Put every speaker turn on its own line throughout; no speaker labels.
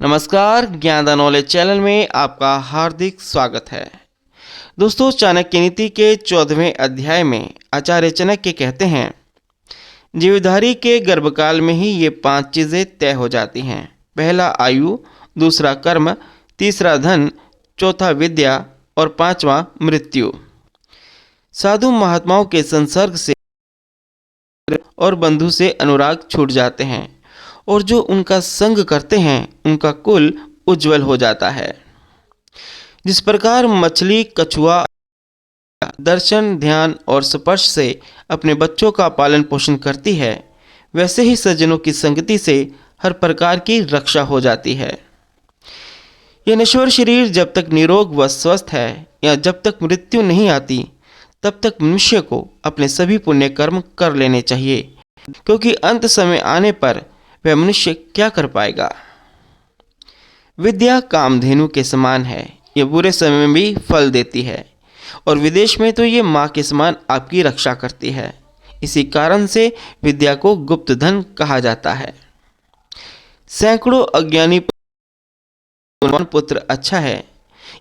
नमस्कार, ज्ञान the knowledge channel में आपका हार्दिक स्वागत है। दोस्तों, चाणक्य नीति के 14वें अध्याय में आचार्य चाणक्य कहते हैं, जीवधारी के गर्भकाल में ही ये 5 चीज़ें तय हो जाती हैं। पहला आयु, दूसरा कर्म, तीसरा धन, चौथा विद्या और पांचवा मृत्यु। साधु महात्माओं के संसर्ग से और बंधु से अनुराग छूट जाते हैं और जो उनका संग करते हैं उनका कुल उज्जवल हो जाता है। जिस प्रकार मछली कछुआ दर्शन, ध्यान और स्पर्श से अपने बच्चों का पालन पोषण करती है, वैसे ही सज्जनों की संगति से हर प्रकार की रक्षा हो जाती है। यह नश्वर शरीर जब तक निरोग व स्वस्थ है या जब तक मृत्यु नहीं आती, तब तक मनुष्य को अपने सभी पुण्य कर्म कर लेने चाहिए, क्योंकि अंत समय आने पर वह मनुष्य क्या कर पाएगा। विद्या कामधेनु के समान है, यह बुरे समय में भी फल देती है और विदेश में तो ये माँ के समान आपकी रक्षा करती है। इसी कारण से विद्या को गुप्त धन कहा जाता है। सैकड़ों अज्ञानी पुत्र अच्छा है,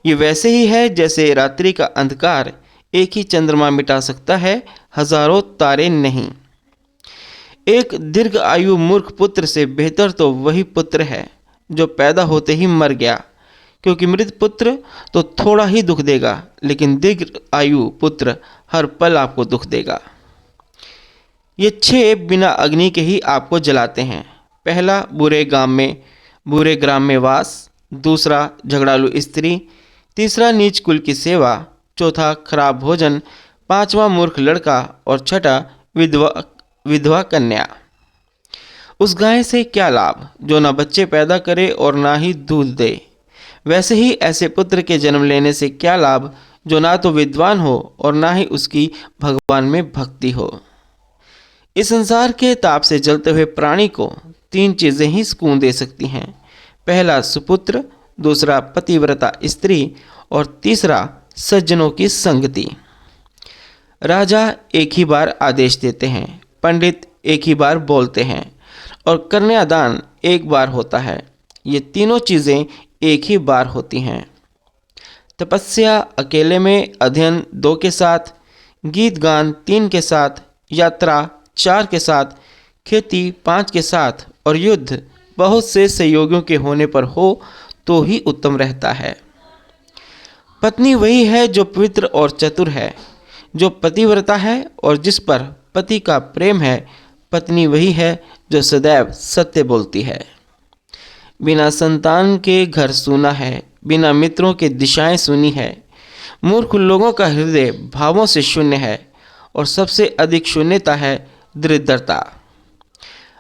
ये वैसे ही है जैसे रात्रि का अंधकार एक ही चंद्रमा मिटा सकता है, हजारों तारे नहीं। एक दीर्घ आयु मूर्ख पुत्र से बेहतर तो वही पुत्र है जो पैदा होते ही मर गया, क्योंकि मृत पुत्र तो थोड़ा ही दुख देगा, लेकिन दीर्घ आयु पुत्र हर पल आपको दुख देगा। ये 6 बिना अग्नि के ही आपको जलाते हैं। पहला बुरे ग्राम में वास, दूसरा झगड़ालू स्त्री, तीसरा नीच कुल की सेवा, चौथा खराब भोजन, पांचवा मूर्ख लड़का और छठा विधवा कन्या। उस गाय से क्या लाभ जो ना बच्चे पैदा करे और ना ही दूध दे। वैसे ही ऐसे पुत्र के जन्म लेने से क्या लाभ जो ना तो विद्वान हो और ना ही उसकी भगवान में भक्ति हो। इस संसार के ताप से जलते हुए प्राणी को 3 चीज़ें ही सुकून दे सकती हैं। पहला सुपुत्र, दूसरा पतिव्रता स्त्री और तीसरा सज्जनों की संगति। राजा एक ही बार आदेश देते हैं, पंडित एक ही बार बोलते हैं और कन्यादान एक बार होता है। ये तीनों चीज़ें एक ही बार होती हैं। तपस्या अकेले में, अध्ययन 2 के साथ, गीत गान 3 के साथ, यात्रा 4 के साथ, खेती 5 के साथ और युद्ध बहुत से सहयोगियों के होने पर हो तो ही उत्तम रहता है। पत्नी वही है जो पवित्र और चतुर है, जो पतिव्रता है और जिस पर पति का प्रेम है। पत्नी वही है जो सदैव सत्य बोलती है। बिना संतान के घर सूना है, बिना मित्रों के दिशाएं सुनी है। मूर्ख लोगों का हृदय भावों से शून्य है और सबसे अधिक शून्यता है दरिद्रता।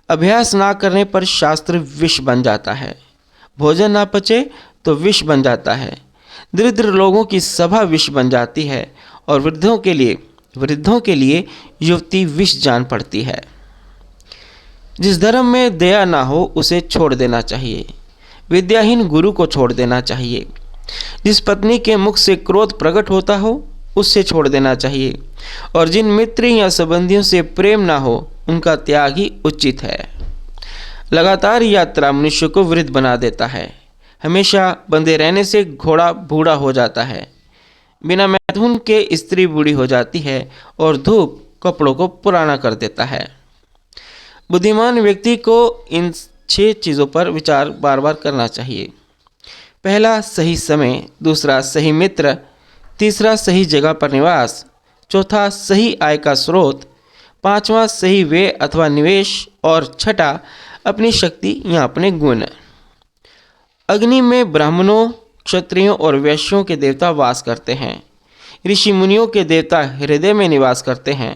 अभ्यास ना करने पर शास्त्र विष बन जाता है, भोजन ना पचे तो विष बन जाता है। दरिद्र लोगों की सभा विष बन जाती है और वृद्धों के लिए युवती विष जान पड़ती है। जिस धर्म में दया ना हो उसे छोड़ देना चाहिए। विद्याहीन गुरु को छोड़ देना चाहिए। जिस पत्नी के मुख से क्रोध प्रकट होता हो उससे छोड़ देना चाहिए और जिन मित्र या संबंधियों से प्रेम ना हो उनका त्याग ही उचित है। लगातार यात्रा मनुष्य को वृद्ध बना देता है। हमेशा बंधे रहने से घोड़ा बूढ़ा हो जाता है। बिना मैथुन के स्त्री बूढ़ी हो जाती है और धूप कपड़ों को पुराना कर देता है। बुद्धिमान व्यक्ति को इन 6 चीज़ों पर विचार बार बार करना चाहिए। पहला सही समय, दूसरा सही मित्र, तीसरा सही जगह पर निवास, चौथा सही आय का स्रोत, पांचवा सही व्यय अथवा निवेश और छठा अपनी शक्ति या अपने गुण। अग्नि में ब्राह्मणों, क्षत्रियों और वैश्यों के देवता वास करते हैं। ऋषि मुनियों के देवता हृदय में निवास करते हैं।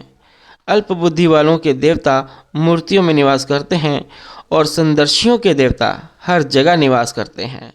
अल्प बुद्धि वालों के देवता मूर्तियों में निवास करते हैं और संदर्शियों के देवता हर जगह निवास करते हैं।